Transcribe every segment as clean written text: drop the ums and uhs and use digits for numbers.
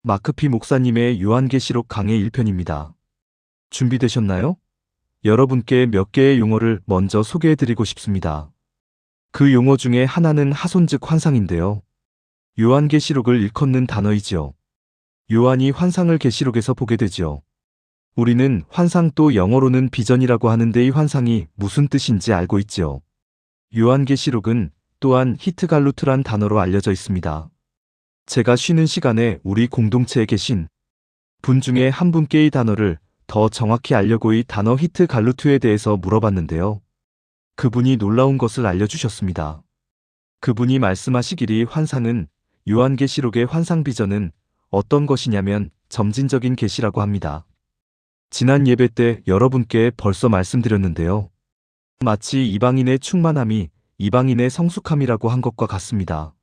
마크피 목사님의 요한계시록 강해 1편입니다. 준비되셨나요? 여러분께 몇 개의 용어를 먼저 소개해드리고 싶습니다. 그 용어 중에 하나는 하손 즉 환상인데요. 요한계시록을 일컫는 단어이지요. 요한이 환상을 계시록에서 보게 되지요. 우리는 환상 또 영어로는 비전이라고 하는데 이 환상이 무슨 뜻인지 알고 있지요. 요한계시록은 또한 히트갈루트란 단어로 알려져 있습니다. 제가 쉬는 시간에 우리 공동체에 계신 분 중에 한 분께 이 단어를 더 정확히 알려고 이 단어 히트갈루트에 대해서 물어봤는데요. 그분이 놀라운 것을 알려주셨습니다. 그분이 말씀하시기를 환상은 요한계시록의 환상 비전은 어떤 것이냐면 점진적인 계시라고 합니다. 지난 예배 때 여러분께 벌써 말씀드렸는데요. 마치 이방인의 충만함이 이방인의 성숙함이라고 한 것과 같습니다.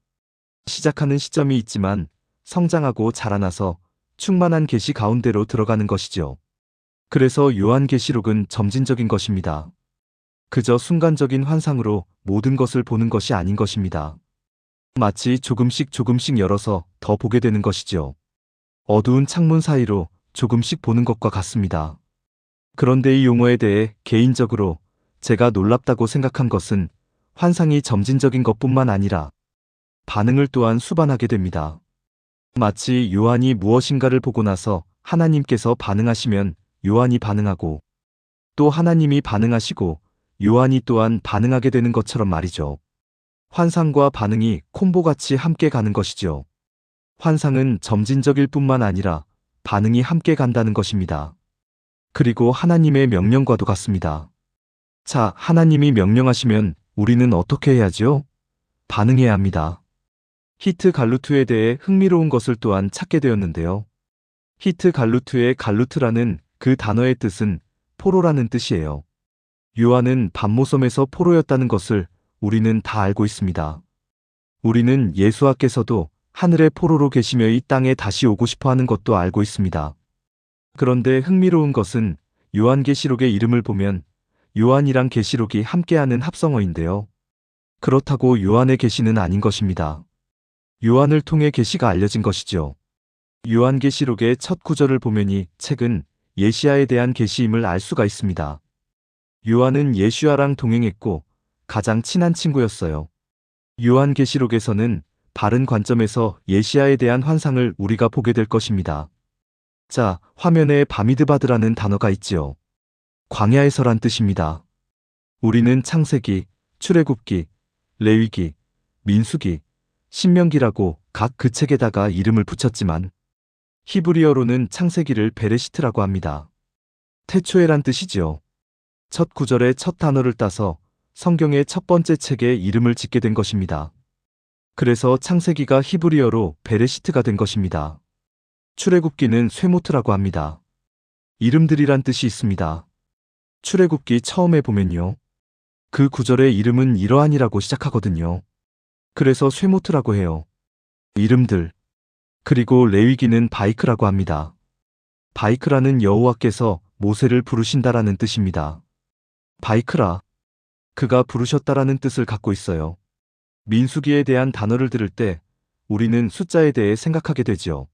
시작하는 시점이 있지만 성장하고 자라나서 충만한 계시 가운데로 들어가는 것이죠. 그래서 요한계시록은 점진적인 것입니다. 그저 순간적인 환상으로 모든 것을 보는 것이 아닌 것입니다. 마치 조금씩 열어서 더 보게 되는 것이죠. 어두운 창문 사이로 조금씩 보는 것과 같습니다. 그런데 이 용어에 대해 개인적으로 제가 놀랍다고 생각한 것은 환상이 점진적인 것뿐만 아니라 반응을 또한 수반하게 됩니다. 마치 요한이 무엇인가를 보고 나서 하나님께서 반응하시면 요한이 반응하고 또 하나님이 반응하시고 요한이 또한 반응하게 되는 것처럼 말이죠. 환상과 반응이 콤보같이 함께 가는 것이죠. 환상은 점진적일 뿐만 아니라 반응이 함께 간다는 것입니다. 그리고 하나님의 명령과도 같습니다. 자, 하나님이 명령하시면 우리는 어떻게 해야죠? 반응해야 합니다. 히트갈루트에 대해 흥미로운 것을 또한 찾게 되었는데요. 히트갈루트의 갈루트라는 그 단어의 뜻은 포로라는 뜻이에요. 요한은 밤모섬에서 포로였다는 것을 우리는 다 알고 있습니다. 우리는 예수와께서도 하늘의 포로로 계시며 이 땅에 다시 오고 싶어 하는 것도 알고 있습니다. 그런데 흥미로운 것은 요한계시록의 이름을 보면 요한이랑 계시록이 함께하는 합성어인데요. 그렇다고 요한의 계시는 아닌 것입니다. 요한을 통해 계시가 알려진 것이죠. 요한계시록의 첫 구절을 보면 이 책은 예시야에 대한 계시임을 알 수가 있습니다. 요한은 예수야랑 동행했고 가장 친한 친구였어요. 요한계시록에서는 바른 관점에서 예시야에 대한 환상을 우리가 보게 될 것입니다. 자, 화면에 바미드바드라는 단어가 있지요. 광야에서란 뜻입니다. 우리는 창세기, 출애굽기, 레위기, 민수기, 신명기라고 각 그 책에다가 이름을 붙였지만 히브리어로는 창세기를 베레시트라고 합니다. 태초에란 뜻이지요. 첫 구절의 첫 단어를 따서 성경의 첫 번째 책에 이름을 짓게 된 것입니다. 그래서 창세기가 히브리어로 베레시트가 된 것입니다. 출애굽기는 쇠모트라고 합니다. 이름들이란 뜻이 있습니다. 출애굽기 처음에 보면요. 그 구절의 이름은 이러한이라고 시작하거든요. 그래서 쇠모트라고 해요. 이름들. 그리고 레위기는 바이크라고 합니다. 바이크라는 여호와께서 모세를 부르신다라는 뜻입니다. 바이크라. 그가 부르셨다라는 뜻을 갖고 있어요. 민수기에 대한 단어를 들을 때 우리는 숫자에 대해 생각하게 되지요.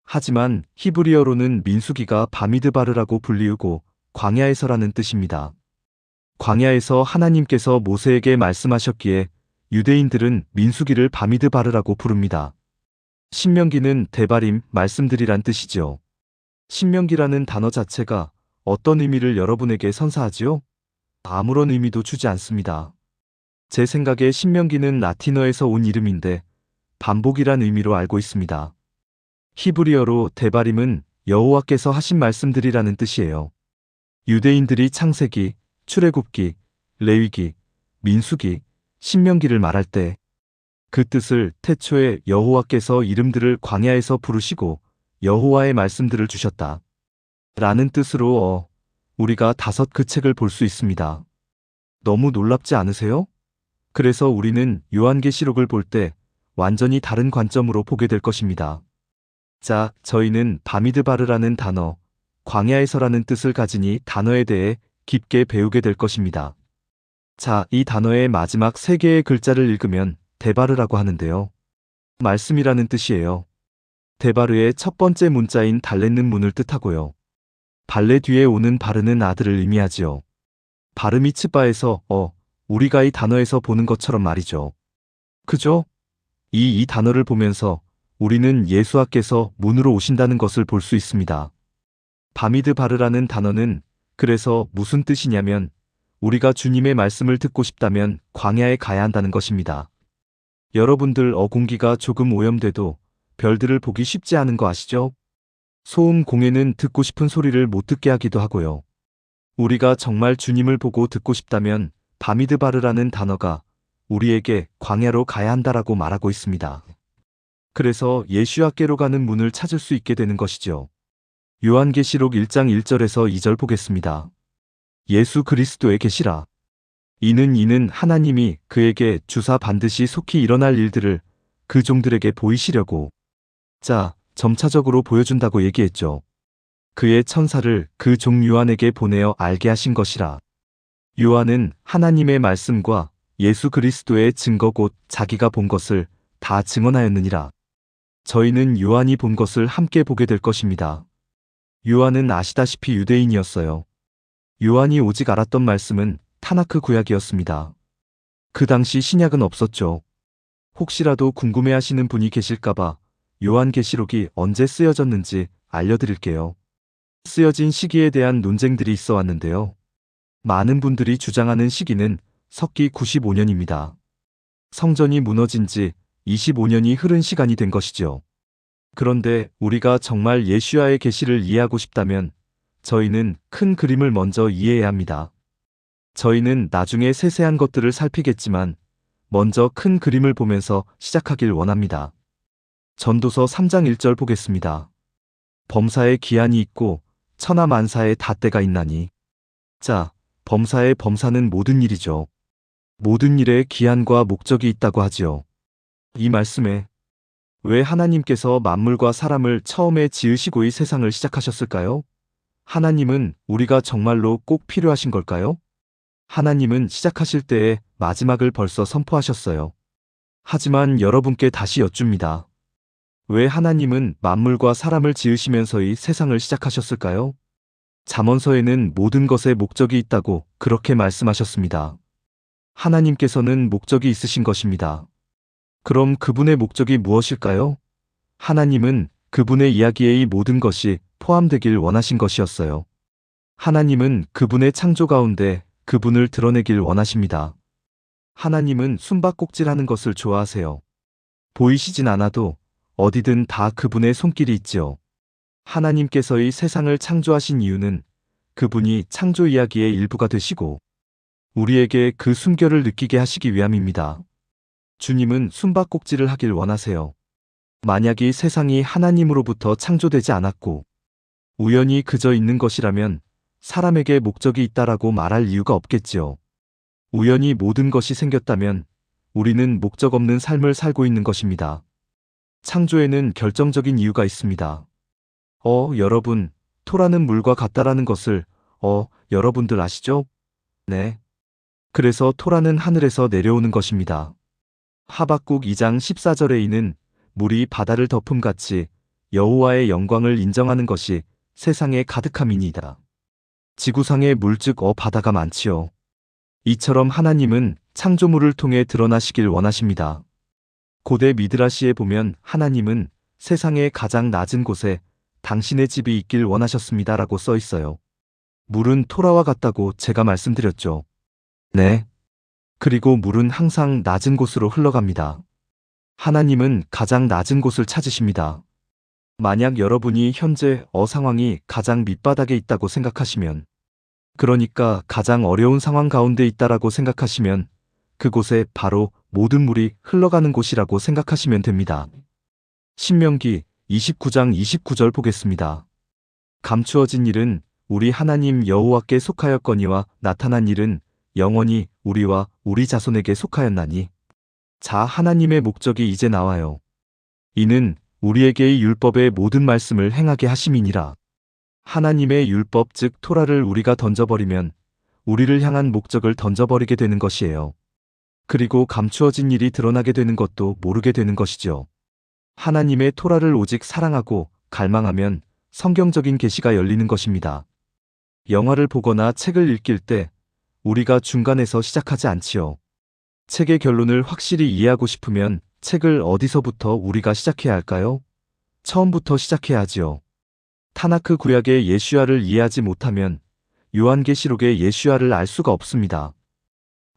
하지만 히브리어로는 민수기가 바미드바르라고 불리우고 광야에서라는 뜻입니다. 광야에서 하나님께서 모세에게 말씀하셨기에 유대인들은 민수기를 바미드바르라고 부릅니다. 신명기는 데바림, 말씀드리란 뜻이죠. 신명기라는 단어 자체가 어떤 의미를 여러분에게 선사하지요? 아무런 의미도 주지 않습니다. 제 생각에 신명기는 라틴어에서 온 이름인데 반복이란 의미로 알고 있습니다. 히브리어로 데바림은 여호와께서 하신 말씀들이라는 뜻이에요. 유대인들이 창세기, 출애굽기, 레위기, 민수기, 신명기를 말할 때 그 뜻을 태초에 여호와께서 이름들을 광야에서 부르시고 여호와의 말씀들을 주셨다 라는 뜻으로 우리가 다섯 그 책을 볼 수 있습니다. 너무 놀랍지 않으세요? 그래서 우리는 요한계시록을 볼 때 완전히 다른 관점으로 보게 될 것입니다. 자, 저희는 바미드바르라는 단어, 광야에서라는 뜻을 가진 이 단어에 대해 깊게 배우게 될 것입니다. 자, 이 단어의 마지막 세 개의 글자를 읽으면 데바르라고 하는데요. 말씀이라는 뜻이에요. 데바르의 첫 번째 문자인 달렛는 문을 뜻하고요. 발레 뒤에 오는 바르는 아들을 의미하지요. 바르미츠바에서 우리가 이 단어에서 보는 것처럼 말이죠. 그죠? 이 단어를 보면서 우리는 예수와께서 문으로 오신다는 것을 볼 수 있습니다. 바미드 바르라는 단어는 그래서 무슨 뜻이냐면 우리가 주님의 말씀을 듣고 싶다면 광야에 가야 한다는 것입니다. 여러분들 공기가 조금 오염돼도 별들을 보기 쉽지 않은 거 아시죠? 소음 공해는 듣고 싶은 소리를 못 듣게 하기도 하고요. 우리가 정말 주님을 보고 듣고 싶다면 바미드바르라는 단어가 우리에게 광야로 가야 한다라고 말하고 있습니다. 그래서 예수와께로 가는 문을 찾을 수 있게 되는 것이죠. 요한계시록 1장 1절에서 2절 보겠습니다. 예수 그리스도의 계시라. 이는 하나님이 그에게 주사 반드시 속히 일어날 일들을 그 종들에게 보이시려고 점차적으로 보여준다고 얘기했죠. 그의 천사를 그 종 요한에게 보내어 알게 하신 것이라. 요한은 하나님의 말씀과 예수 그리스도의 증거 곧 자기가 본 것을 다 증언하였느니라. 저희는 요한이 본 것을 함께 보게 될 것입니다. 요한은 아시다시피 유대인이었어요. 요한이 오직 알았던 말씀은 타나크 구약이었습니다. 그 당시 신약은 없었죠. 혹시라도 궁금해하시는 분이 계실까봐 요한계시록이 언제 쓰여졌는지 알려드릴게요. 쓰여진 시기에 대한 논쟁들이 있어 왔는데요. 많은 분들이 주장하는 시기는 석기 95년입니다. 성전이 무너진 지 25년이 흐른 시간이 된 것이죠. 그런데 우리가 정말 예수야의 계시를 이해하고 싶다면 저희는 큰 그림을 먼저 이해해야 합니다. 저희는 나중에 세세한 것들을 살피겠지만 먼저 큰 그림을 보면서 시작하길 원합니다. 전도서 3장 1절 보겠습니다. 범사에 기한이 있고 천하만사에 닷때가 있나니. 범사의 범사는 모든 일이죠. 모든 일에 기한과 목적이 있다고 하지요. 이 말씀에 왜 하나님께서 만물과 사람을 처음에 지으시고 이 세상을 시작하셨을까요? 하나님은 우리가 정말로 꼭 필요하신 걸까요? 하나님은 시작하실 때에 마지막을 벌써 선포하셨어요. 하지만 여러분께 다시 여쭙니다. 왜 하나님은 만물과 사람을 지으시면서 이 세상을 시작하셨을까요? 잠언서에는 모든 것에 목적이 있다고 그렇게 말씀하셨습니다. 하나님께서는 목적이 있으신 것입니다. 그럼 그분의 목적이 무엇일까요? 하나님은 그분의 이야기에 이 모든 것이 포함되길 원하신 것이었어요. 하나님은 그분의 창조 가운데 그분을 드러내길 원하십니다. 하나님은 숨바꼭질하는 것을 좋아하세요. 보이시진 않아도 어디든 다 그분의 손길이 있지요. 하나님께서 이 세상을 창조하신 이유는 그분이 창조 이야기의 일부가 되시고 우리에게 그 숨결을 느끼게 하시기 위함입니다. 주님은 숨바꼭질을 하길 원하세요. 만약 이 세상이 하나님으로부터 창조되지 않았고 우연히 그저 있는 것이라면 사람에게 목적이 있다라고 말할 이유가 없겠지요. 우연히 모든 것이 생겼다면 우리는 목적 없는 삶을 살고 있는 것입니다. 창조에는 결정적인 이유가 있습니다. 여러분, 토라는 물과 같다라는 것을 여러분들 아시죠? 네. 그래서 토라는 하늘에서 내려오는 것입니다. 하박국 2장 14절에 이는 물이 바다를 덮음같이 여호와의 영광을 인정하는 것이 세상에 가득함이니이다. 지구상에 물 즉 바다가 많지요. 이처럼 하나님은 창조물을 통해 드러나시길 원하십니다. 고대 미드라시에 보면 하나님은 세상의 가장 낮은 곳에 당신의 집이 있길 원하셨습니다라고 써 있어요. 물은 토라와 같다고 제가 말씀드렸죠. 네. 그리고 물은 항상 낮은 곳으로 흘러갑니다. 하나님은 가장 낮은 곳을 찾으십니다. 만약 여러분이 현재 상황이 가장 밑바닥에 있다고 생각하시면, 그러니까 가장 어려운 상황 가운데 있다라고 생각하시면 그곳에 바로 모든 물이 흘러가는 곳이라고 생각하시면 됩니다. 신명기 29장 29절 보겠습니다. 감추어진 일은 우리 하나님 여호와께 속하였거니와 나타난 일은 영원히 우리와 우리 자손에게 속하였나니. 하나님의 목적이 이제 나와요. 이는 우리에게 이 율법의 모든 말씀을 행하게 하심이니라. 하나님의 율법 즉 토라를 우리가 던져버리면 우리를 향한 목적을 던져버리게 되는 것이에요. 그리고 감추어진 일이 드러나게 되는 것도 모르게 되는 것이죠. 하나님의 토라를 오직 사랑하고 갈망하면 성경적인 계시가 열리는 것입니다. 영화를 보거나 책을 읽을 때 우리가 중간에서 시작하지 않지요. 책의 결론을 확실히 이해하고 싶으면 책을 어디서부터 우리가 시작해야 할까요? 처음부터 시작해야 하지요. 타나크 구약의 예수야를 이해하지 못하면 요한계시록의 예수야를 알 수가 없습니다.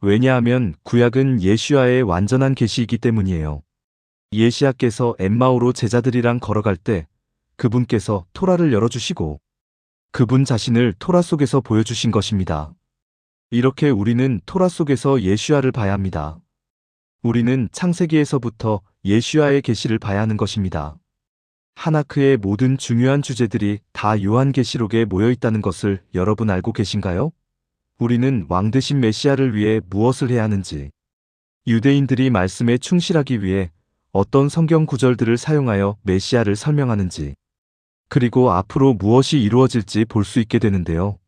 왜냐하면 구약은 예수야의 완전한 계시이기 때문이에요. 예시야께서 엠마오로 제자들이랑 걸어갈 때 그분께서 토라를 열어주시고 그분 자신을 토라 속에서 보여주신 것입니다. 이렇게 우리는 토라 속에서 예수야를 봐야 합니다. 우리는 창세기에서부터 예수야의 계시를 봐야 하는 것입니다. 하나크의 모든 중요한 주제들이 다 요한계시록에 모여 있다는 것을 여러분 알고 계신가요? 우리는 왕 되신 메시아를 위해 무엇을 해야 하는지, 유대인들이 말씀에 충실하기 위해 어떤 성경 구절들을 사용하여 메시아를 설명하는지, 그리고 앞으로 무엇이 이루어질지 볼 수 있게 되는데요.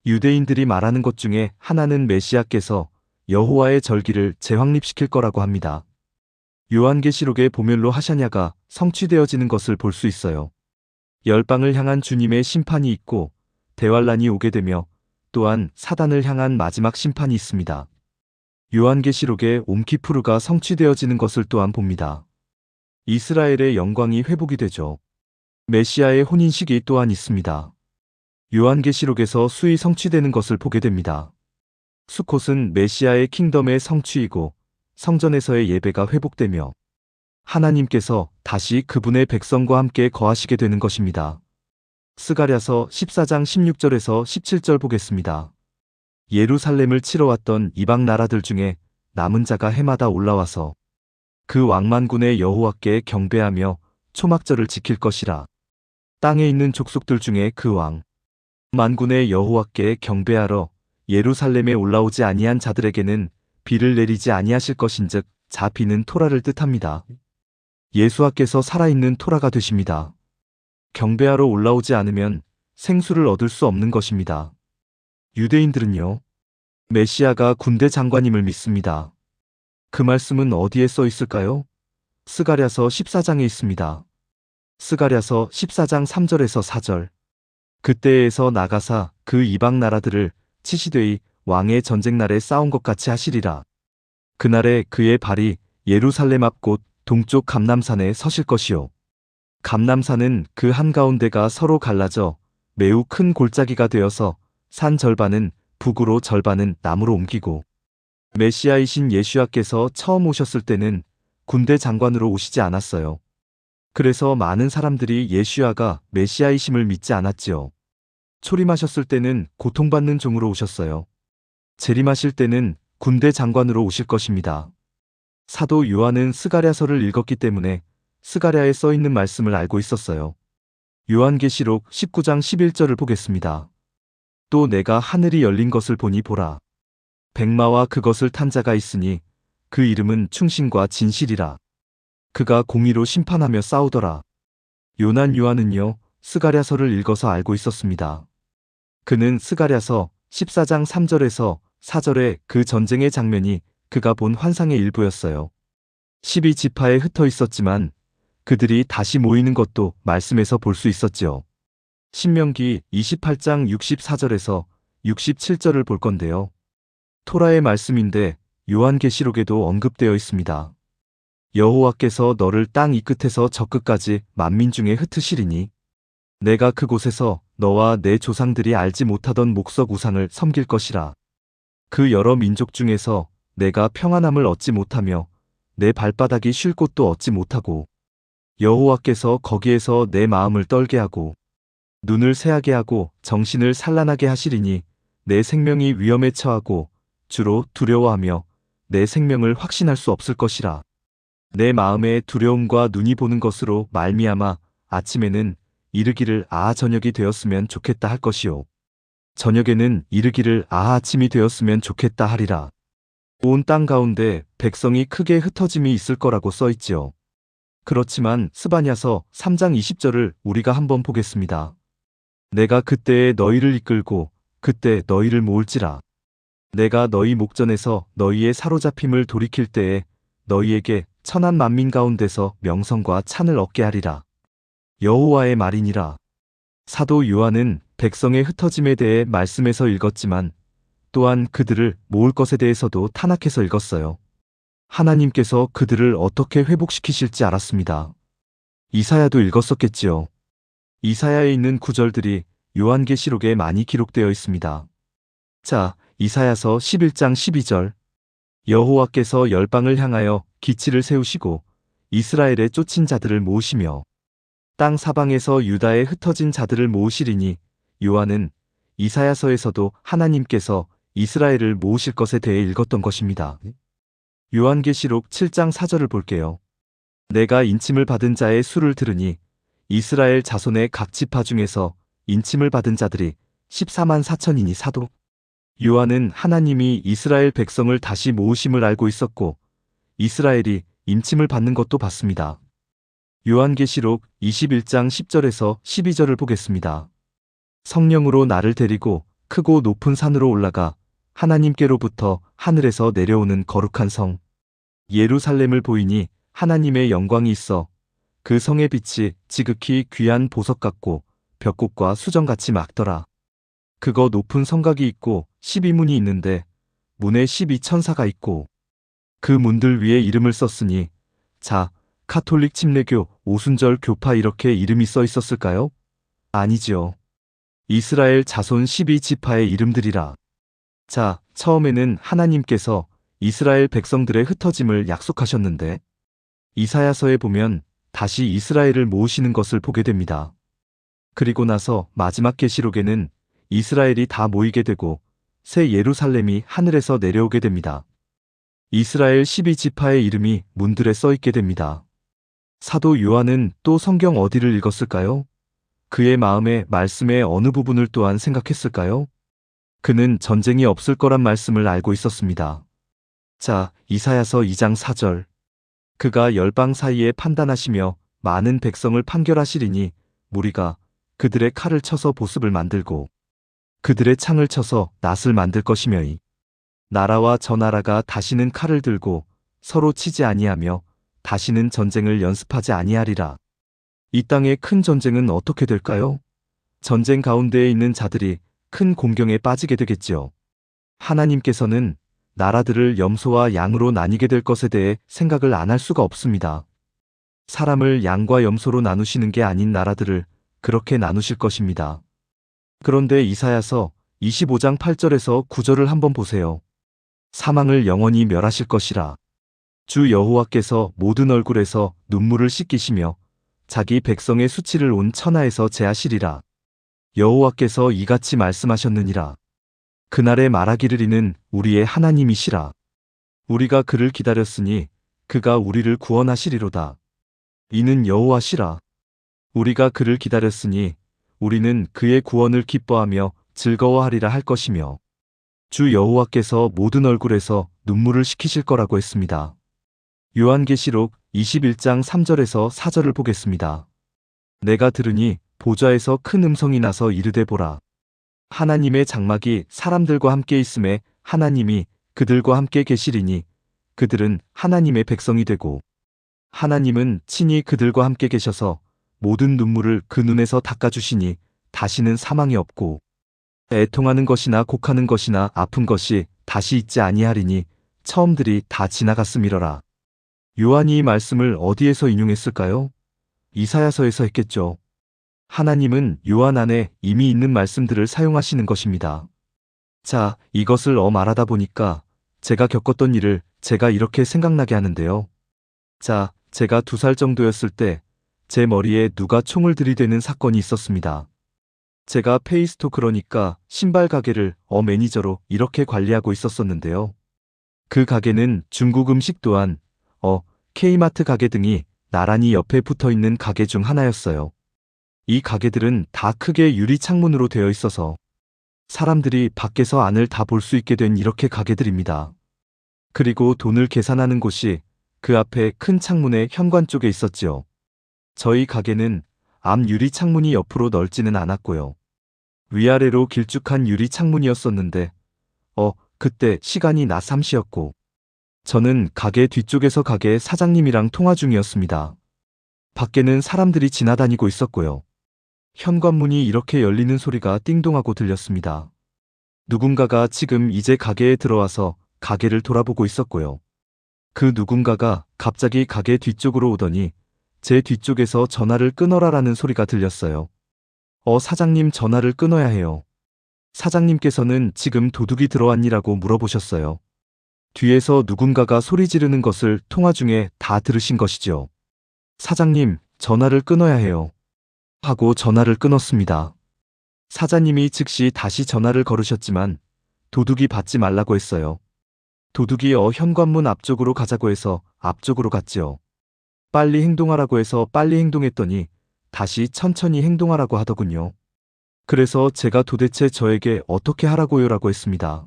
유대인들이 말하는 것 중에 하나는 메시아께서 여호와의 절기를 재확립시킬 거라고 합니다. 요한계시록의 보멸로 하샤냐가 성취되어지는 것을 볼 수 있어요. 열방을 향한 주님의 심판이 있고 대환란이 오게 되며 또한 사단을 향한 마지막 심판이 있습니다. 요한계시록의 옴키푸르가 성취되어지는 것을 또한 봅니다. 이스라엘의 영광이 회복이 되죠. 메시아의 혼인식이 또한 있습니다. 요한계시록에서 수이 성취되는 것을 보게 됩니다. 수콧은 메시아의 킹덤의 성취이고 성전에서의 예배가 회복되며 하나님께서 다시 그분의 백성과 함께 거하시게 되는 것입니다. 스가랴서 14장 16절에서 17절 보겠습니다. 예루살렘을 치러 왔던 이방 나라들 중에 남은 자가 해마다 올라와서 그 왕만군의 여호와께 경배하며 초막절을 지킬 것이라. 땅에 있는 족속들 중에 그 왕 만군의 여호와께 경배하러 예루살렘에 올라오지 아니한 자들에게는 비를 내리지 아니하실 것인즉 자 비는 토라를 뜻합니다. 예수와께서 살아있는 토라가 되십니다. 경배하러 올라오지 않으면 생수를 얻을 수 없는 것입니다. 유대인들은요, 메시아가 군대 장관임을 믿습니다. 그 말씀은 어디에 써 있을까요? 스가랴서 14장에 있습니다. 스가랴서 14장 3절에서 4절. 그때에서 나가사 그 이방 나라들을 치시되이 왕의 전쟁 날에 싸운 것 같이 하시리라. 그날에 그의 발이 예루살렘 앞 곧 동쪽 감람산에 서실 것이요. 감람산은 그 한가운데가 서로 갈라져 매우 큰 골짜기가 되어서 산 절반은 북으로 절반은 남으로 옮기고 메시아이신 예수야께서 처음 오셨을 때는 군대 장관으로 오시지 않았어요. 그래서 많은 사람들이 예수야가 메시아이심을 믿지 않았지요. 초림하셨을 때는 고통받는 종으로 오셨어요. 재림하실 때는 군대 장관으로 오실 것입니다. 사도 요한은 스가랴서를 읽었기 때문에 스가랴에 써 있는 말씀을 알고 있었어요. 요한계시록 19장 11절을 보겠습니다. 또 내가 하늘이 열린 것을 보니 보라. 백마와 그것을 탄 자가 있으니 그 이름은 충신과 진실이라. 그가 공의로 심판하며 싸우더라. 요난 요한은요, 스가랴서를 읽어서 알고 있었습니다. 그는 스가랴서 14장 3절에서 4절의 그 전쟁의 장면이 그가 본 환상의 일부였어요. 12지파에 흩어 있었지만 그들이 다시 모이는 것도 말씀에서 볼 수 있었지요. 신명기 28장 64절에서 67절을 볼 건데요. 토라의 말씀인데 요한계시록에도 언급되어 있습니다. 여호와께서 너를 땅 이 끝에서 저 끝까지 만민 중에 흩으시리니 내가 그곳에서 너와 내 조상들이 알지 못하던 목석 우상을 섬길 것이라. 그 여러 민족 중에서 내가 평안함을 얻지 못하며 내 발바닥이 쉴 곳도 얻지 못하고 여호와께서 거기에서 내 마음을 떨게 하고 눈을 새하게 하고 정신을 산란하게 하시리니 내 생명이 위험에 처하고 주로 두려워하며 내 생명을 확신할 수 없을 것이라. 내 마음의 두려움과 눈이 보는 것으로 말미암아 아침에는 이르기를 아하 저녁이 되었으면 좋겠다 할 것이요 저녁에는 이르기를 아하 아침이 되었으면 좋겠다 하리라. 온 땅 가운데 백성이 크게 흩어짐이 있을 거라고 써있지요. 그렇지만 스바냐서 3장 20절을 우리가 한번 보겠습니다. 내가 그때에 너희를 이끌고 그때 너희를 모을지라. 내가 너희 목전에서 너희의 사로잡힘을 돌이킬 때에 너희에게 천한 만민 가운데서 명성과 찬을 얻게 하리라. 여호와의 말이니라. 사도 요한은 백성의 흩어짐에 대해 말씀에서 읽었지만 또한 그들을 모을 것에 대해서도 타낙해서 읽었어요. 하나님께서 그들을 어떻게 회복시키실지 알았습니다. 이사야도 읽었었겠지요. 이사야에 있는 구절들이 요한계시록에 많이 기록되어 있습니다. 자, 이사야서 11장 12절. 여호와께서 열방을 향하여 기치를 세우시고 이스라엘에 쫓긴 자들을 모으시며 땅 사방에서 유다에 흩어진 자들을 모으시리니, 요한은 이사야서에서도 하나님께서 이스라엘을 모으실 것에 대해 읽었던 것입니다. 요한계시록 7장 4절을 볼게요. 내가 인침을 받은 자의 수를 들으니 이스라엘 자손의 각 지파 중에서 인침을 받은 자들이 14만 4천이니 사도 요한은 하나님이 이스라엘 백성을 다시 모으심을 알고 있었고 이스라엘이 임침을 받는 것도 봤습니다. 요한계시록 21장 10절에서 12절을 보겠습니다. 성령으로 나를 데리고 크고 높은 산으로 올라가 하나님께로부터 하늘에서 내려오는 거룩한 성 예루살렘을 보이니 하나님의 영광이 있어 그 성의 빛이 지극히 귀한 보석 같고 벽곡과 수정같이 맑더라. 그거 높은 성곽이 있고 12문이 있는데 문에 12천사가 있고 그 문들 위에 이름을 썼으니, 자, 카톨릭 침례교, 오순절 교파 이렇게 이름이 써 있었을까요? 아니지요. 이스라엘 자손 12지파의 이름들이라. 자, 처음에는 하나님께서 이스라엘 백성들의 흩어짐을 약속하셨는데 이사야서에 보면 다시 이스라엘을 모으시는 것을 보게 됩니다. 그리고 나서 마지막 계시록에는 이스라엘이 다 모이게 되고 새 예루살렘이 하늘에서 내려오게 됩니다. 이스라엘 12지파의 이름이 문들에 써 있게 됩니다. 사도 요한은 또 성경 어디를 읽었을까요? 그의 마음의 말씀의 어느 부분을 또한 생각했을까요? 그는 전쟁이 없을 거란 말씀을 알고 있었습니다. 자, 이사야서 2장 4절. 그가 열방 사이에 판단하시며 많은 백성을 판결하시리니 무리가 그들의 칼을 쳐서 보습을 만들고 그들의 창을 쳐서 낫을 만들 것이며이. 나라와 저 나라가 다시는 칼을 들고 서로 치지 아니하며 다시는 전쟁을 연습하지 아니하리라. 이 땅의 큰 전쟁은 어떻게 될까요? 전쟁 가운데에 있는 자들이 큰 공경에 빠지게 되겠지요. 하나님께서는 나라들을 염소와 양으로 나뉘게 될 것에 대해 생각을 안 할 수가 없습니다. 사람을 양과 염소로 나누시는 게 아닌 나라들을 그렇게 나누실 것입니다. 그런데 이사야서 25장 8절에서 9절을 한번 보세요. 사망을 영원히 멸하실 것이라. 주 여호와께서 모든 얼굴에서 눈물을 씻기시며 자기 백성의 수치를 온 천하에서 제하시리라. 여호와께서 이같이 말씀하셨느니라. 그날에 말하기를 이는 우리의 하나님이시라. 우리가 그를 기다렸으니 그가 우리를 구원하시리로다. 이는 여호와시라. 우리가 그를 기다렸으니 우리는 그의 구원을 기뻐하며 즐거워하리라 할 것이며 주 여호와께서 모든 얼굴에서 눈물을 식히실 거라고 했습니다. 요한계시록 21장 3절에서 4절을 보겠습니다. 내가 들으니 보좌에서 큰 음성이 나서 이르되 보라. 하나님의 장막이 사람들과 함께 있음에 하나님이 그들과 함께 계시리니 그들은 하나님의 백성이 되고 하나님은 친히 그들과 함께 계셔서 모든 눈물을 그 눈에서 닦아주시니 다시는 사망이 없고 애통하는 것이나 곡하는 것이나 아픈 것이 다시 있지 아니하리니 처음들이 다 지나갔음이러라. 요한이 이 말씀을 어디에서 인용했을까요? 이사야서에서 했겠죠. 하나님은 요한 안에 이미 있는 말씀들을 사용하시는 것입니다. 자, 이것을 말하다 보니까 제가 겪었던 일을 제가 이렇게 생각나게 하는데요. 자, 제가 2살 정도였을 때 제 머리에 누가 총을 들이대는 사건이 있었습니다. 제가 페이스토 그러니까 신발 가게를 매니저로 이렇게 관리하고 있었었는데요. 그 가게는 중국 음식 또한 K마트 가게 등이 나란히 옆에 붙어있는 가게 중 하나였어요. 이 가게들은 다 크게 유리 창문으로 되어 있어서 사람들이 밖에서 안을 다 볼 수 있게 된 이렇게 가게들입니다. 그리고 돈을 계산하는 곳이 그 앞에 큰 창문의 현관 쪽에 있었지요. 저희 가게는 앞 유리 창문이 옆으로 넓지는 않았고요. 위아래로 길쭉한 유리 창문이었었는데 그때 시간이 낮 3시였고 저는 가게 뒤쪽에서 가게 사장님이랑 통화 중이었습니다. 밖에는 사람들이 지나다니고 있었고요. 현관문이 이렇게 열리는 소리가 띵동하고 들렸습니다. 누군가가 지금 이제 가게에 들어와서 가게를 돌아보고 있었고요. 그 누군가가 갑자기 가게 뒤쪽으로 오더니 제 뒤쪽에서 전화를 끊어라라는 소리가 들렸어요. 사장님, 전화를 끊어야 해요. 사장님께서는 지금 도둑이 들어왔니라고 물어보셨어요. 뒤에서 누군가가 소리 지르는 것을 통화 중에 다 들으신 것이죠. 사장님, 전화를 끊어야 해요. 하고 전화를 끊었습니다. 사장님이 즉시 다시 전화를 걸으셨지만 도둑이 받지 말라고 했어요. 도둑이 현관문 앞쪽으로 가자고 해서 앞쪽으로 갔지요. 빨리 행동하라고 해서 빨리 행동했더니 다시 천천히 행동하라고 하더군요. 그래서 제가 도대체 저에게 어떻게 하라고요라고 했습니다.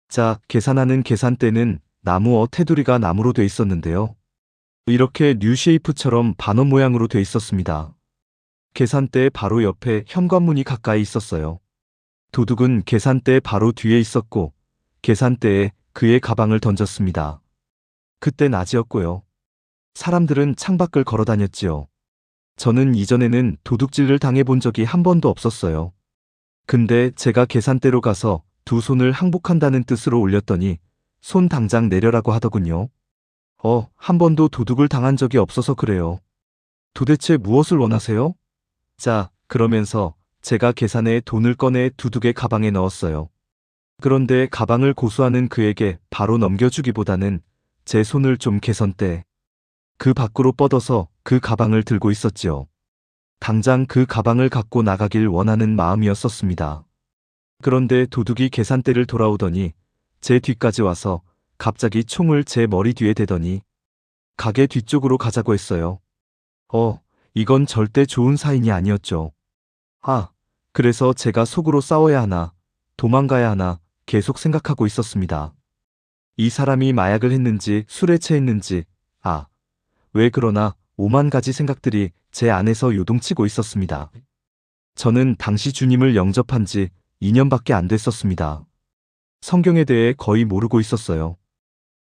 자, 계산하는 계산대는 나무 테두리가 나무로 돼 있었는데요. 이렇게 뉴쉐이프처럼 반원 모양으로 돼 있었습니다. 계산대 바로 옆에 현관문이 가까이 있었어요. 도둑은 계산대 바로 뒤에 있었고 계산대에 그의 가방을 던졌습니다. 그때 낮이었고요. 사람들은 창밖을 걸어 다녔지요. 저는 이전에는 도둑질을 당해본 적이 한 번도 없었어요. 근데 제가 계산대로 가서 두 손을 항복한다는 뜻으로 올렸더니 손 당장 내려라고 하더군요. 한 번도 도둑을 당한 적이 없어서 그래요. 도대체 무엇을 원하세요? 자, 그러면서 제가 계산에 돈을 꺼내 도둑의 가방에 넣었어요. 그런데 가방을 고수하는 그에게 바로 넘겨주기보다는 제 손을 좀 개선대 그 밖으로 뻗어서 그 가방을 들고 있었지요. 당장 그 가방을 갖고 나가길 원하는 마음이었었습니다. 그런데 도둑이 계산대를 돌아오더니 제 뒤까지 와서 갑자기 총을 제 머리 뒤에 대더니 가게 뒤쪽으로 가자고 했어요. 이건 절대 좋은 사인이 아니었죠. 그래서 제가 속으로 싸워야 하나, 도망가야 하나 계속 생각하고 있었습니다. 이 사람이 마약을 했는지 술에 체했는지, 왜 그러나 오만 가지 생각들이 제 안에서 요동치고 있었습니다. 저는 당시 주님을 영접한 지 2년밖에 안 됐었습니다. 성경에 대해 거의 모르고 있었어요.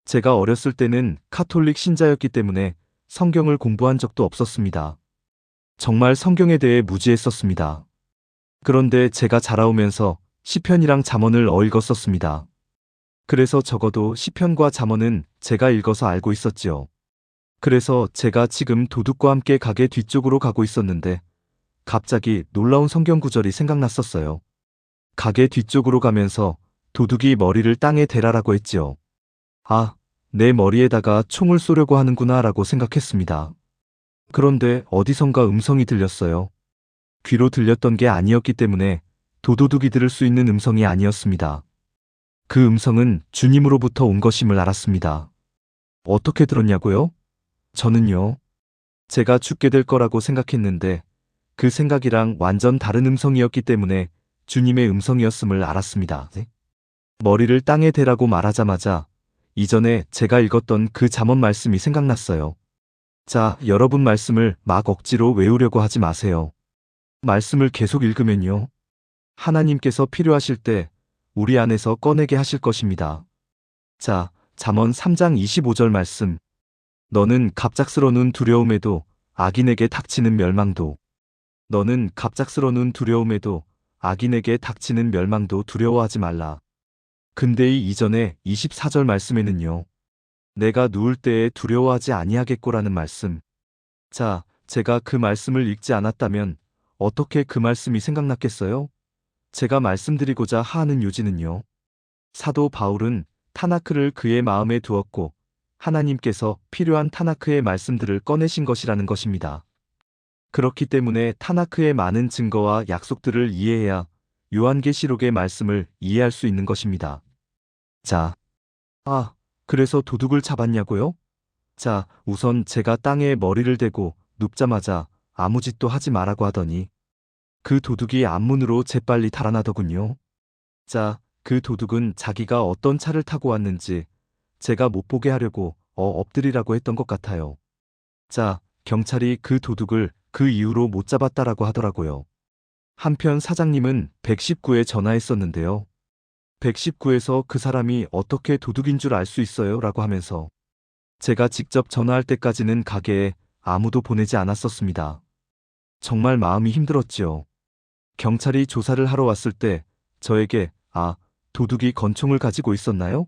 제가 어렸을 때는 카톨릭 신자였기 때문에 성경을 공부한 적도 없었습니다. 정말 성경에 대해 무지했었습니다. 그런데 제가 자라오면서 시편이랑 잠언을 읽었었습니다. 그래서 적어도 시편과 잠언은 제가 읽어서 알고 있었지요. 그래서 제가 지금 도둑과 함께 가게 뒤쪽으로 가고 있었는데 갑자기 놀라운 성경 구절이 생각났었어요. 가게 뒤쪽으로 가면서 도둑이 머리를 땅에 대라라고 했지요. 내 머리에다가 총을 쏘려고 하는구나 라고 생각했습니다. 그런데 어디선가 음성이 들렸어요. 귀로 들렸던 게 아니었기 때문에 도둑이 들을 수 있는 음성이 아니었습니다. 그 음성은 주님으로부터 온 것임을 알았습니다. 어떻게 들었냐고요? 저는요, 제가 죽게 될 거라고 생각했는데 그 생각이랑 완전 다른 음성이었기 때문에 주님의 음성이었음을 알았습니다. 머리를 땅에 대라고 말하자마자 이전에 제가 읽었던 그 잠언 말씀이 생각났어요. 자, 여러분 말씀을 막 억지로 외우려고 하지 마세요. 말씀을 계속 읽으면요, 하나님께서 필요하실 때 우리 안에서 꺼내게 하실 것입니다. 자, 잠언 3장 25절 말씀. 너는 갑작스러운 두려움에도 악인에게 닥치는 멸망도. 너는 갑작스러운 두려움에도 악인에게 닥치는 멸망도 두려워하지 말라. 근데 이 이전에 24절 말씀에는요, 내가 누울 때에 두려워하지 아니하겠고라는 말씀. 자, 제가 그 말씀을 읽지 않았다면 어떻게 그 말씀이 생각났겠어요? 제가 말씀드리고자 하는 요지는요, 사도 바울은 타나크를 그의 마음에 두었고 하나님께서 필요한 타나크의 말씀들을 꺼내신 것이라는 것입니다. 그렇기 때문에 타나크의 많은 증거와 약속들을 이해해야 요한계시록의 말씀을 이해할 수 있는 것입니다. 자, 그래서 도둑을 잡았냐고요? 자, 우선 제가 땅에 머리를 대고 눕자마자 아무 짓도 하지 말라고 하더니 그 도둑이 앞문으로 재빨리 달아나더군요. 자, 그 도둑은 자기가 어떤 차를 타고 왔는지 제가 못 보게 하려고 엎드리라고 했던 것 같아요. 자, 경찰이 그 도둑을 그 이후로 못 잡았다라고 하더라고요. 한편 사장님은 119에 전화했었는데요. 119에서 그 사람이 어떻게 도둑인 줄 알 수 있어요? 라고 하면서 제가 직접 전화할 때까지는 가게에 아무도 보내지 않았었습니다. 정말 마음이 힘들었지요. 경찰이 조사를 하러 왔을 때 저에게 도둑이 권총을 가지고 있었나요?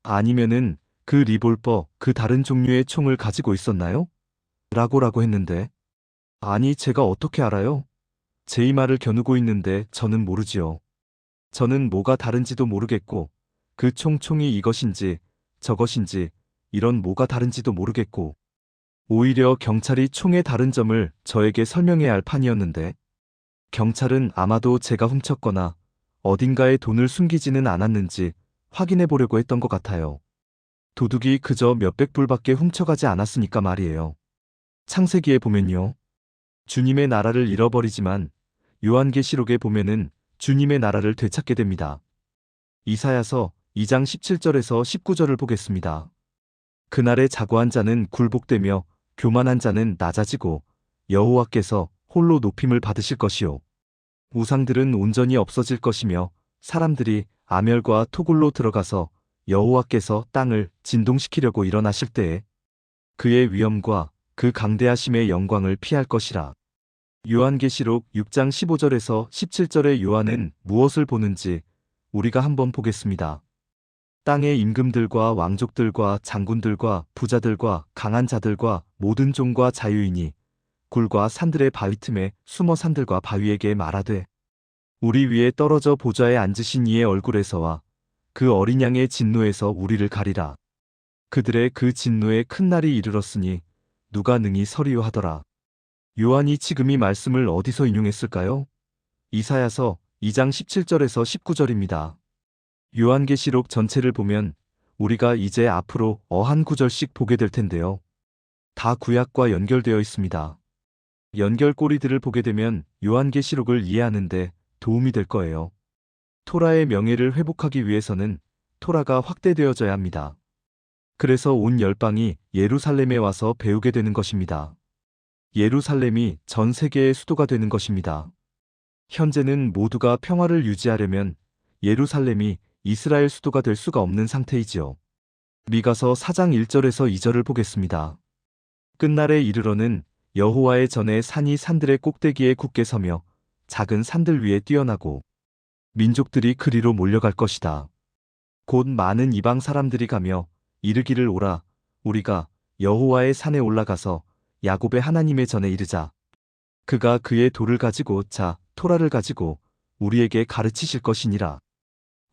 아니면은 그 리볼버 그 다른 종류의 총을 가지고 있었나요? 라고 했는데 아니 제가 어떻게 알아요? 제 말을 겨누고 있는데 저는 모르지요. 저는 뭐가 다른지도 모르겠고 그 총이 이것인지 저것인지 이런 뭐가 다른지도 모르겠고 오히려 경찰이 총의 다른 점을 저에게 설명해야 할 판이었는데 경찰은 아마도 제가 훔쳤거나 어딘가에 돈을 숨기지는 않았는지 확인해 보려고 했던 것 같아요. 도둑이 그저 몇백 불밖에 훔쳐가지 않았으니까 말이에요. 창세기에 보면요. 주님의 나라를 잃어버리지만 요한계시록에 보면은 주님의 나라를 되찾게 됩니다. 이사야서 2장 17절에서 19절을 보겠습니다. 그날에 자고한 자는 굴복되며 교만한 자는 낮아지고 여호와께서 홀로 높임을 받으실 것이요. 우상들은 온전히 없어질 것이며 사람들이 아멸과 토굴로 들어가서 여호와께서 땅을 진동시키려고 일어나실 때에 그의 위엄과 그 강대하심의 영광을 피할 것이라. 요한계시록 6장 15절에서 17절의 요한은 무엇을 보는지 우리가 한번 보겠습니다. 땅의 임금들과 왕족들과 장군들과 부자들과 강한 자들과 모든 종과 자유인이 굴과 산들의 바위 틈에 숨어 산들과 바위에게 말하되 우리 위에 떨어져 보좌에 앉으신 이의 얼굴에서와 그 어린 양의 진노에서 우리를 가리라. 그들의 그 진노에 큰 날이 이르렀으니 누가 능히 서리요 하더라. 요한이 지금 이 말씀을 어디서 인용했을까요? 이사야서 2장 17절에서 19절입니다. 요한계시록 전체를 보면 우리가 이제 앞으로 한 구절씩 보게 될 텐데요. 다 구약과 연결되어 있습니다. 연결고리들을 보게 되면 요한계시록을 이해하는데 도움이 될 거예요. 토라의 명예를 회복하기 위해서는 토라가 확대되어져야 합니다. 그래서 온 열방이 예루살렘에 와서 배우게 되는 것입니다. 예루살렘이 전 세계의 수도가 되는 것입니다. 현재는 모두가 평화를 유지하려면 예루살렘이 이스라엘 수도가 될 수가 없는 상태이지요. 미가서 4장 1절에서 2절을 보겠습니다. 끝날에 이르러는 여호와의 전에 산이 산들의 꼭대기에 굳게 서며 작은 산들 위에 뛰어나고 민족들이 그리로 몰려갈 것이다. 곧 많은 이방 사람들이 가며 이르기를 오라 우리가 여호와의 산에 올라가서 야곱의 하나님의 전에 이르자. 그가 그의 돌을 가지고 토라를 가지고 우리에게 가르치실 것이니라.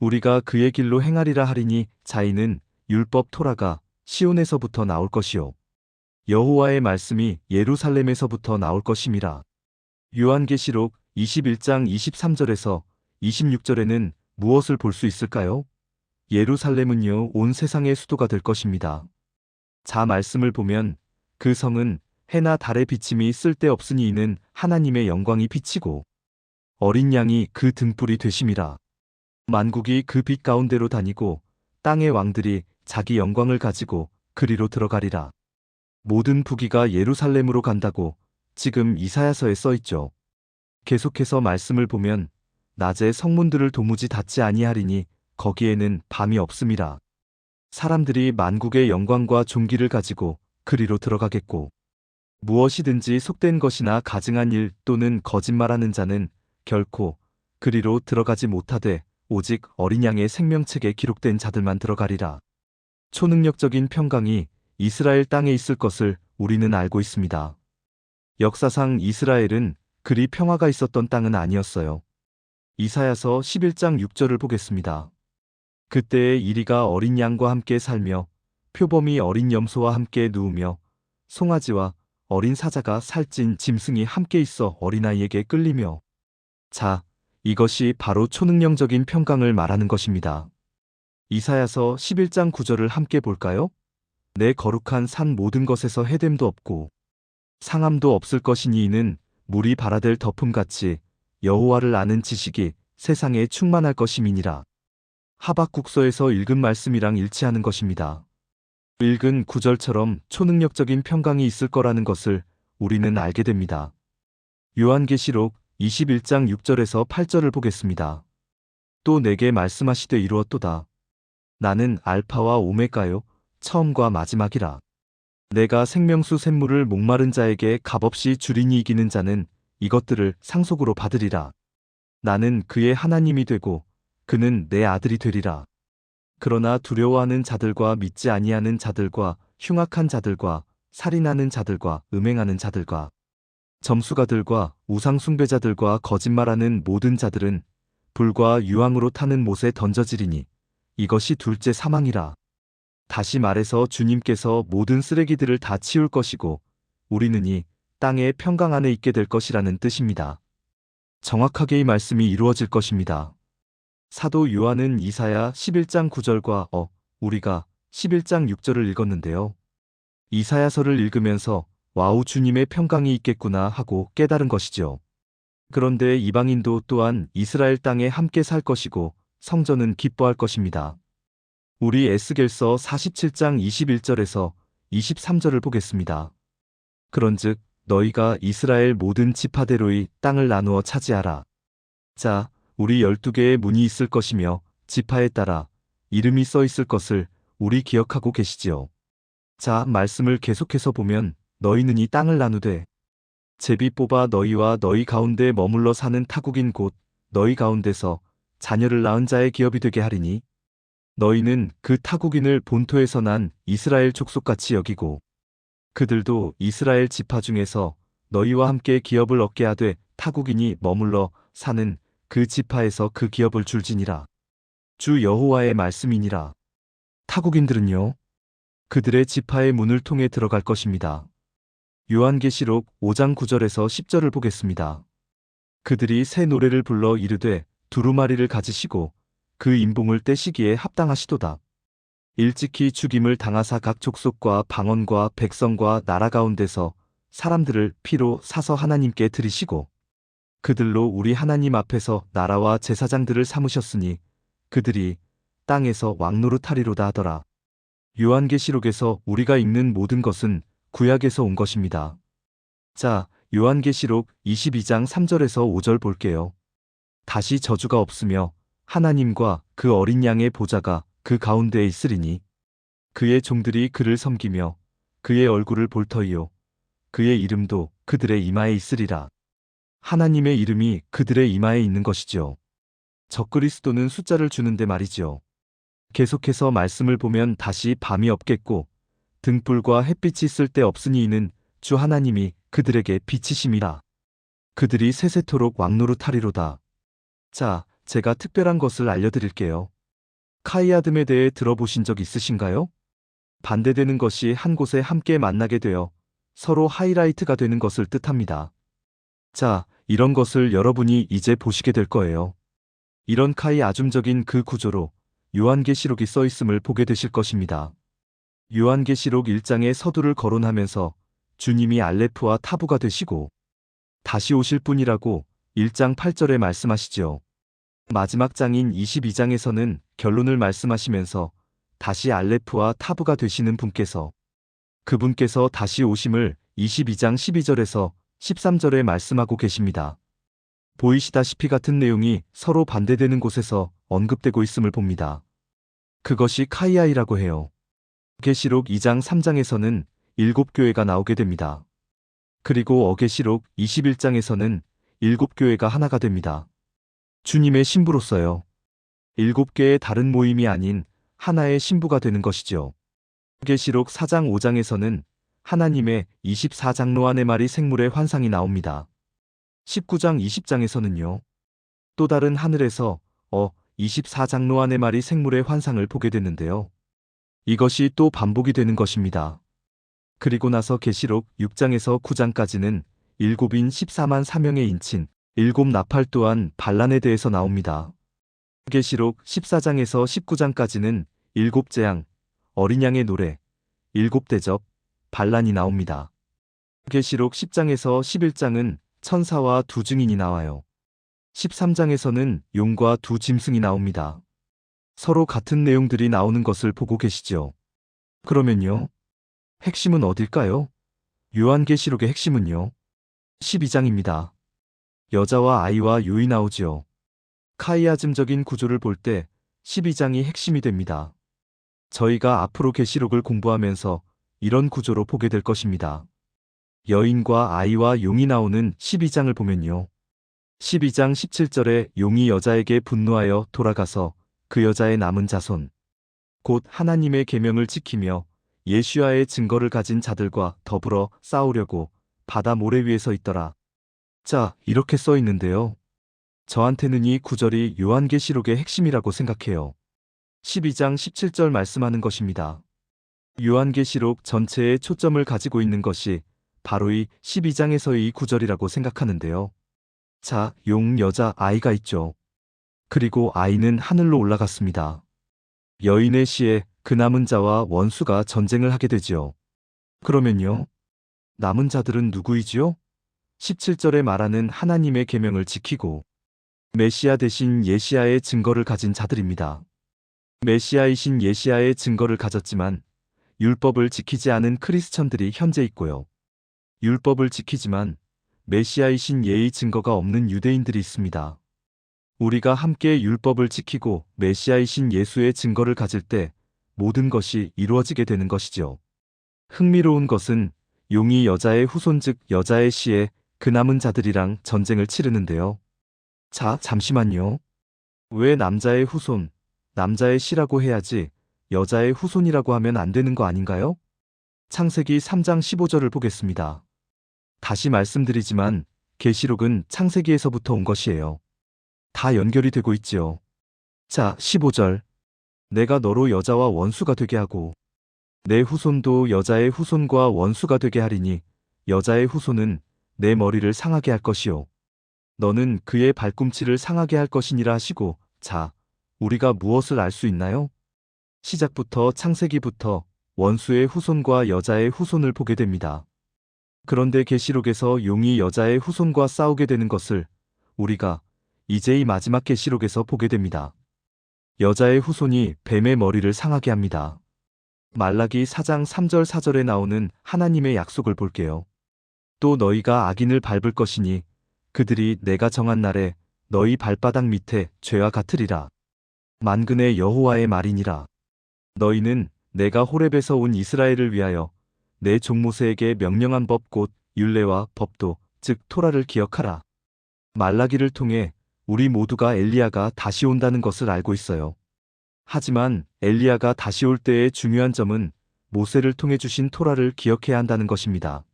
우리가 그의 길로 행하리라 하리니 자이는 율법 토라가 시온에서부터 나올 것이요 여호와의 말씀이 예루살렘에서부터 나올 것임이라. 요한계시록 21장 23절에서 26절에는 무엇을 볼 수 있을까요? 예루살렘은요 온 세상의 수도가 될 것입니다. 말씀을 보면 그 성은 해나 달의 비침이 쓸데없으니 이는 하나님의 영광이 비치고 어린 양이 그 등불이 되심이라. 만국이 그 빛 가운데로 다니고 땅의 왕들이 자기 영광을 가지고 그리로 들어가리라. 모든 부귀가 예루살렘으로 간다고 지금 이사야서에 써있죠. 계속해서 말씀을 보면 낮에 성문들을 도무지 닫지 아니하리니 거기에는 밤이 없음이라. 사람들이 만국의 영광과 존귀를 가지고 그리로 들어가겠고 무엇이든지 속된 것이나 가증한 일 또는 거짓말하는 자는 결코 그리로 들어가지 못하되 오직 어린 양의 생명책에 기록된 자들만 들어가리라. 초능력적인 평강이 이스라엘 땅에 있을 것을 우리는 알고 있습니다. 역사상 이스라엘은 그리 평화가 있었던 땅은 아니었어요. 이사야서 11장 6절을 보겠습니다. 그때에 이리가 어린 양과 함께 살며 표범이 어린 염소와 함께 누우며 송아지와 어린 사자가 살찐 짐승이 함께 있어 어린아이에게 끌리며 이것이 바로 초능력적인 평강을 말하는 것입니다. 이사야서 11장 9절을 함께 볼까요? 내 거룩한 산 모든 것에서 해됨도 없고 상함도 없을 것이니 이는 물이 발아될 덮음같이 여호와를 아는 지식이 세상에 충만할 것임이니라. 하박국서에서 읽은 말씀이랑 일치하는 것입니다. 읽은 9절처럼 초능력적인 평강이 있을 거라는 것을 우리는 알게 됩니다. 요한계시록 21장 6절에서 8절을 보겠습니다. 또 내게 말씀하시되 이루었도다. 나는 알파와 오메가요 처음과 마지막이라. 내가 생명수 샘물을 목마른 자에게 값없이 주리니 이기는 자는 이것들을 상속으로 받으리라. 나는 그의 하나님이 되고 그는 내 아들이 되리라. 그러나 두려워하는 자들과 믿지 아니하는 자들과 흉악한 자들과 살인하는 자들과 음행하는 자들과 점수가들과 우상숭배자들과 거짓말하는 모든 자들은 불과 유황으로 타는 못에 던져지리니 이것이 둘째 사망이라. 다시 말해서 주님께서 모든 쓰레기들을 다 치울 것이고 우리는 이 땅의 평강 안에 있게 될 것이라는 뜻입니다. 정확하게 이 말씀이 이루어질 것입니다. 사도 요한은 이사야 11장 9절과 우리가 11장 6절을 읽었는데요. 이사야서를 읽으면서 와우 주님의 평강이 있겠구나 하고 깨달은 것이죠. 그런데 이방인도 또한 이스라엘 땅에 함께 살 것이고 성전은 기뻐할 것입니다. 우리 에스겔서 47장 21절에서 23절을 보겠습니다. 그런즉 너희가 이스라엘 모든 지파대로의 땅을 나누어 차지하라. 자, 우리 12개의 문이 있을 것이며 지파에 따라 이름이 써 있을 것을 우리 기억하고 계시지요. 자, 말씀을 계속해서 보면 너희는 이 땅을 나누되 제비 뽑아 너희와 너희 가운데 머물러 사는 타국인 곧 너희 가운데서 자녀를 낳은 자의 기업이 되게 하리니 너희는 그 타국인을 본토에서 난 이스라엘 족속같이 여기고 그들도 이스라엘 지파 중에서 너희와 함께 기업을 얻게 하되 타국인이 머물러 사는 그 지파에서 그 기업을 줄지니라. 주 여호와의 말씀이니라. 타국인들은요, 그들의 지파의 문을 통해 들어갈 것입니다. 요한계시록 5장 9절에서 10절을 보겠습니다. 그들이 새 노래를 불러 이르되 두루마리를 가지시고 그 인봉을 떼시기에 합당하시도다. 일찍이 죽임을 당하사 각 족속과 방언과 백성과 나라 가운데서 사람들을 피로 사서 하나님께 드리시고 그들로 우리 하나님 앞에서 나라와 제사장들을 삼으셨으니 그들이 땅에서 왕노릇하리로다 하더라. 요한계시록에서 우리가 읽는 모든 것은 구약에서 온 것입니다. 자, 요한계시록 22장 3절에서 5절 볼게요. 다시 저주가 없으며 하나님과 그 어린 양의 보좌가 그 가운데에 있으리니 그의 종들이 그를 섬기며 그의 얼굴을 볼 터이요 그의 이름도 그들의 이마에 있으리라. 하나님의 이름이 그들의 이마에 있는 것이죠. 적그리스도는 숫자를 주는데 말이죠. 계속해서 말씀을 보면 다시 밤이 없겠고 등불과 햇빛이 쓸데 없으니 이는 주 하나님이 그들에게 빛이심이라. 그들이 세세토록 왕노릇하리로다. 자, 제가 특별한 것을 알려드릴게요. 카이아듬에 대해 들어보신 적 있으신가요? 반대되는 것이 한 곳에 함께 만나게 되어 서로 하이라이트가 되는 것을 뜻합니다. 자, 이런 것을 여러분이 이제 보시게 될 거예요. 이런 카이아즘적인 그 구조로 요한계시록이 써 있음을 보게 되실 것입니다. 요한계시록 1장의 서두를 거론하면서 주님이 알레프와 타부가 되시고 다시 오실 분이라고 1장 8절에 말씀하시죠. 마지막 장인 22장에서는 결론을 말씀하시면서 다시 알레프와 타부가 되시는 분께서 그분께서 다시 오심을 22장 12절에서 13절에 말씀하고 계십니다. 보이시다시피 같은 내용이 서로 반대되는 곳에서 언급되고 있음을 봅니다. 그것이 카이아이라고 해요. 계시록 2장 3장에서는 7교회가 나오게 됩니다. 그리고 어계시록 21장에서는 7교회가 하나가 됩니다. 주님의 신부로서요. 7개의 다른 모임이 아닌 하나의 신부가 되는 것이죠. 계시록 4장 5장에서는 하나님의 24장로안의 말이 생물의 환상이 나옵니다. 19장 20장에서는요. 또 다른 하늘에서 24장로안의 말이 생물의 환상을 보게 됐는데요. 이것이 또 반복이 되는 것입니다. 그리고 나서 계시록 6장에서 9장까지는 7인 14만 사명의 인친 7 나팔 또한 반란에 대해서 나옵니다. 계시록 14장에서 19장까지는 7 재앙, 어린 양의 노래, 7 대접, 반란이 나옵니다. 계시록 10장에서 11장은 천사와 2 증인이 나와요. 13장에서는 용과 2 짐승이 나옵니다. 서로 같은 내용들이 나오는 것을 보고 계시죠. 그러면요. 핵심은 어딜까요? 요한계시록의 핵심은요. 12장입니다. 여자와 아이와 요이 나오지요. 카이아즘적인 구조를 볼 때 12장이 핵심이 됩니다. 저희가 앞으로 계시록을 공부하면서 이런 구조로 보게 될 것입니다. 여인과 아이와 용이 나오는 12장을 보면요. 12장 17절에 용이 여자에게 분노하여 돌아가서 그 여자의 남은 자손, 곧 하나님의 계명을 지키며 예수야의 증거를 가진 자들과 더불어 싸우려고 바다 모래 위에 서 있더라. 자, 이렇게 써 있는데요. 저한테는 이 구절이 요한계시록의 핵심이라고 생각해요. 12장 17절 말씀하는 것입니다. 요한계시록 전체에 초점을 가지고 있는 것이 바로 이 12장에서의 이 구절이라고 생각하는데요. 자, 용, 여자, 아이가 있죠. 그리고 아이는 하늘로 올라갔습니다. 여인의 시에 그 남은 자와 원수가 전쟁을 하게 되지요. 그러면요. 남은 자들은 누구이지요? 17절에 말하는 하나님의 계명을 지키고 메시아 대신 예시야의 증거를 가진 자들입니다. 메시아이신 예시야의 증거를 가졌지만 율법을 지키지 않은 크리스천들이 현재 있고요. 율법을 지키지만 메시아이신 예의 증거가 없는 유대인들이 있습니다. 우리가 함께 율법을 지키고 메시아이신 예수의 증거를 가질 때 모든 것이 이루어지게 되는 것이죠. 흥미로운 것은 용이 여자의 후손 즉 여자의 시에 그 남은 자들이랑 전쟁을 치르는데요. 자, 잠시만요. 왜 남자의 후손, 남자의 시라고 해야지 여자의 후손이라고 하면 안 되는 거 아닌가요? 창세기 3장 15절을 보겠습니다. 다시 말씀드리지만 계시록은 창세기에서부터 온 것이에요. 다 연결이 되고 있지요. 자, 15절. 내가 너로 여자와 원수가 되게 하고 내 후손도 여자의 후손과 원수가 되게 하리니 여자의 후손은 내 머리를 상하게 할 것이요. 너는 그의 발꿈치를 상하게 할 것이니라 하시고 자, 우리가 무엇을 알 수 있나요? 시작부터 창세기부터 원수의 후손과 여자의 후손을 보게 됩니다. 그런데 계시록에서 용이 여자의 후손과 싸우게 되는 것을 우리가 이제 이 마지막 계시록에서 보게 됩니다. 여자의 후손이 뱀의 머리를 상하게 합니다. 말라기 4장 3절 4절에 나오는 하나님의 약속을 볼게요. 또 너희가 악인을 밟을 것이니 그들이 내가 정한 날에 너희 발바닥 밑에 죄와 같으리라. 만군의 여호와의 말이니라. 너희는 내가 호렙에서 온 이스라엘을 위하여 내 종 모세에게 명령한 법 곧 율례와 법도 즉 토라를 기억하라. 말라기를 통해 우리 모두가 엘리야가 다시 온다는 것을 알고 있어요. 하지만 엘리야가 다시 올 때의 중요한 점은 모세를 통해 주신 토라를 기억해야 한다는 것입니다.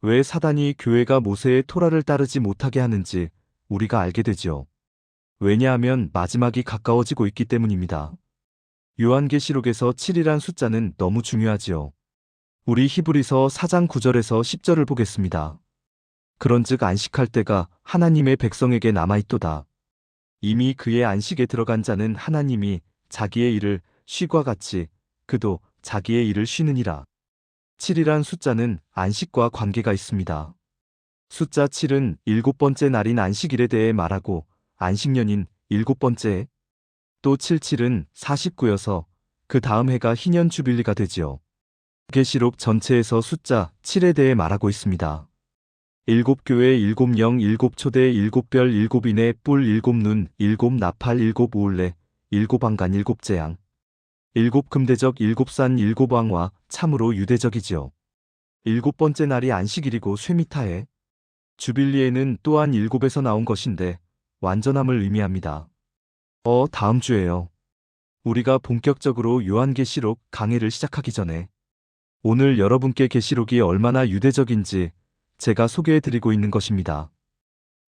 왜 사단이 교회가 모세의 토라를 따르지 못하게 하는지 우리가 알게 되지요. 왜냐하면 마지막이 가까워지고 있기 때문입니다. 요한계시록에서 7이란 숫자는 너무 중요하지요. 우리 히브리서 4장 9절에서 10절을 보겠습니다. 그런즉 안식할 때가 하나님의 백성에게 남아있도다. 이미 그의 안식에 들어간 자는 하나님이 자기의 일을 쉼과 같이 그도 자기의 일을 쉬느니라. 7이란 숫자는 안식과 관계가 있습니다. 숫자 7은 7번째 날인 안식일에 대해 말하고 안식년인 7번째 또 77은 49여서 그 다음 해가 희년 주빌리가 되지요. 계시록 전체에서 숫자 7에 대해 말하고 있습니다. 7교회 7영 7초대 7별 7인의 뿔 7눈 7나팔 7우울레 7왕관 7재앙 7금대적 7산 7왕과 참으로 유대적이지요. 7번째 날이 안식일이고 쇠미타해 주빌리에는 또한 7에서 나온 것인데 완전함을 의미합니다. 다음 주에요. 우리가 본격적으로 요한계시록 강해를 시작하기 전에 오늘 여러분께 계시록이 얼마나 유대적인지 제가 소개해드리고 있는 것입니다.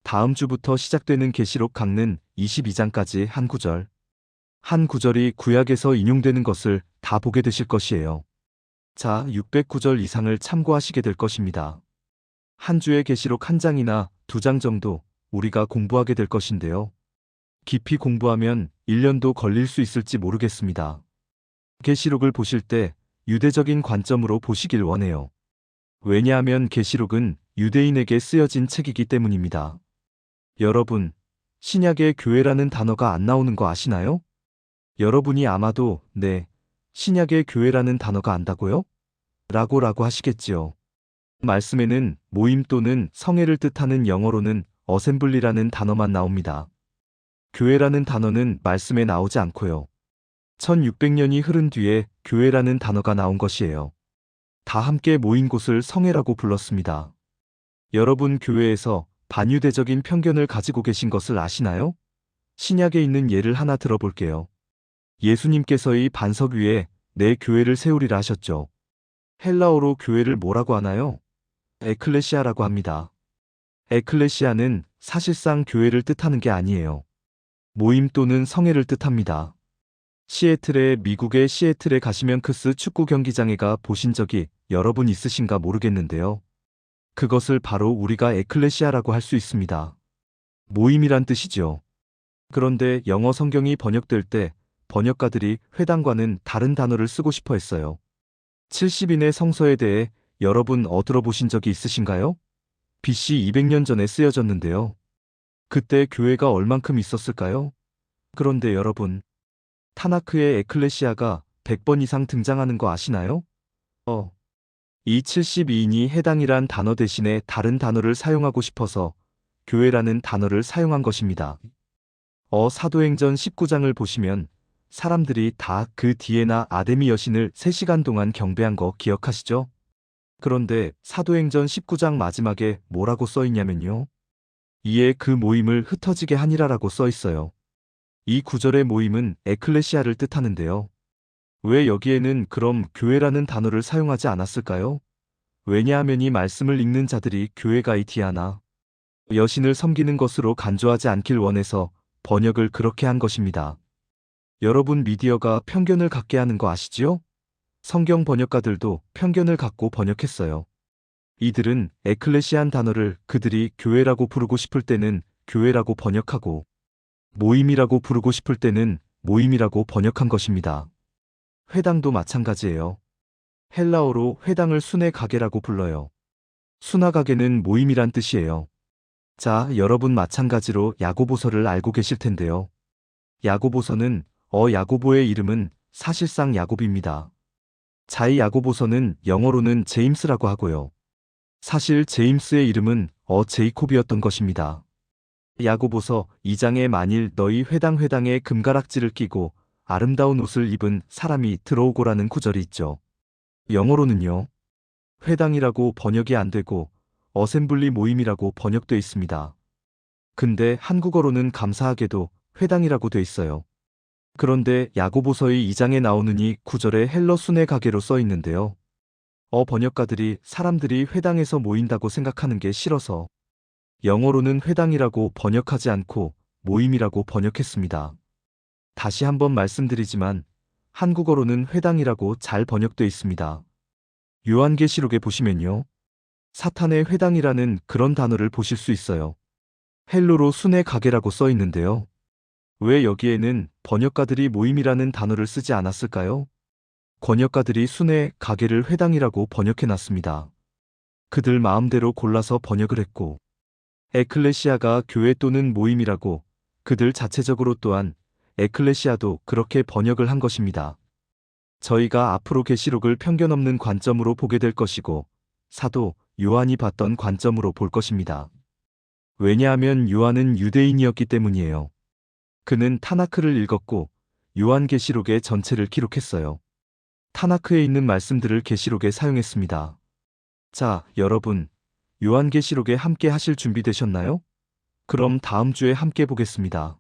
다음 주부터 시작되는 계시록 강는 22장까지 한 구절. 한 구절이 구약에서 인용되는 것을 다 보게 되실 것이에요. 자, 609절 이상을 참고하시게 될 것입니다. 한 주의 계시록 한 장이나 두 장 정도 우리가 공부하게 될 것인데요. 깊이 공부하면 1년도 걸릴 수 있을지 모르겠습니다. 계시록을 보실 때 유대적인 관점으로 보시길 원해요. 왜냐하면 계시록은 유대인에게 쓰여진 책이기 때문입니다. 여러분, 신약의 교회라는 단어가 안 나오는 거 아시나요? 여러분이 아마도 네, 신약의 교회라는 단어가 안다고요? 라고 하시겠지요. 말씀에는 모임 또는 성회를 뜻하는 영어로는 어셈블리라는 단어만 나옵니다. 교회라는 단어는 말씀에 나오지 않고요. 1600년이 흐른 뒤에 교회라는 단어가 나온 것이에요. 다 함께 모인 곳을 성회라고 불렀습니다. 여러분 교회에서 반유대적인 편견을 가지고 계신 것을 아시나요? 신약에 있는 예를 하나 들어볼게요. 예수님께서 이 반석 위에 내 교회를 세우리라 하셨죠. 헬라어로 교회를 뭐라고 하나요? 에클레시아라고 합니다. 에클레시아는 사실상 교회를 뜻하는 게 아니에요. 모임 또는 성회를 뜻합니다. 미국의 시애틀에 가시면 크스 축구 경기장에가 보신 적이 여러분 있으신가 모르겠는데요. 그것을 바로 우리가 에클레시아라고 할 수 있습니다. 모임이란 뜻이죠. 그런데 영어 성경이 번역될 때 번역가들이 회당과는 다른 단어를 쓰고 싶어 했어요. 70인의 성서에 대해 여러분 들어보신 적이 있으신가요? BC 200년 전에 쓰여졌는데요. 그때 교회가 얼만큼 있었을까요? 그런데 여러분, 타나크의 에클레시아가 100번 이상 등장하는 거 아시나요? 이 72인이 해당이란 단어 대신에 다른 단어를 사용하고 싶어서 교회라는 단어를 사용한 것입니다. 사도행전 19장을 보시면 사람들이 다 그 디에나 아데미 여신을 3시간 동안 경배한 거 기억하시죠? 그런데 사도행전 19장 마지막에 뭐라고 써 있냐면요. 이에 그 모임을 흩어지게 하니라라고 써 있어요. 이 구절의 모임은 에클레시아를 뜻하는데요. 왜 여기에는 그럼 교회라는 단어를 사용하지 않았을까요? 왜냐하면 이 말씀을 읽는 자들이 교회가 이 디아나 여신을 섬기는 것으로 간주하지 않길 원해서 번역을 그렇게 한 것입니다. 여러분 미디어가 편견을 갖게 하는 거 아시지요? 성경 번역가들도 편견을 갖고 번역했어요. 이들은 에클레시안 단어를 그들이 교회라고 부르고 싶을 때는 교회라고 번역하고 모임이라고 부르고 싶을 때는 모임이라고 번역한 것입니다. 회당도 마찬가지예요. 헬라어로 회당을 순회 가게라고 불러요. 순화 가게는 모임이란 뜻이에요. 자, 여러분 마찬가지로 야고보서를 알고 계실 텐데요. 야고보서는 야고보의 이름은 사실상 야곱입니다. 자이 야고보서는 영어로는 제임스라고 하고요. 사실 제임스의 이름은 제이콥이었던 것입니다. 야고보서 2장에 만일 너희 회당에 금가락지를 끼고 아름다운 옷을 입은 사람이 들어오고라는 구절이 있죠. 영어로는요. 회당이라고 번역이 안 되고 어셈블리 모임이라고 번역돼 있습니다. 근데 한국어로는 감사하게도 회당이라고 돼 있어요. 그런데 야고보서의 2장에 나오는 이 구절에 헬러 순회 가게로 써 있는데요. 번역가들이 사람들이 회당에서 모인다고 생각하는 게 싫어서 영어로는 회당이라고 번역하지 않고 모임이라고 번역했습니다. 다시 한번 말씀드리지만 한국어로는 회당이라고 잘 번역돼 있습니다. 요한계시록에 보시면요. 사탄의 회당이라는 그런 단어를 보실 수 있어요. 헬로로 순회 가게라고 써 있는데요. 왜 여기에는 번역가들이 모임이라는 단어를 쓰지 않았을까요? 번역가들이 순회 가게를 회당이라고 번역해놨습니다. 그들 마음대로 골라서 번역을 했고 에클레시아가 교회 또는 모임이라고 그들 자체적으로 또한 에클레시아도 그렇게 번역을 한 것입니다. 저희가 앞으로 계시록을 편견 없는 관점으로 보게 될 것이고 사도 요한이 봤던 관점으로 볼 것입니다. 왜냐하면 요한은 유대인이었기 때문이에요. 그는 타나크를 읽었고 요한계시록의 전체를 기록했어요. 타나크에 있는 말씀들을 계시록에 사용했습니다. 자, 여러분, 요한계시록에 함께 하실 준비 되셨나요? 그럼 다음 주에 함께 보겠습니다.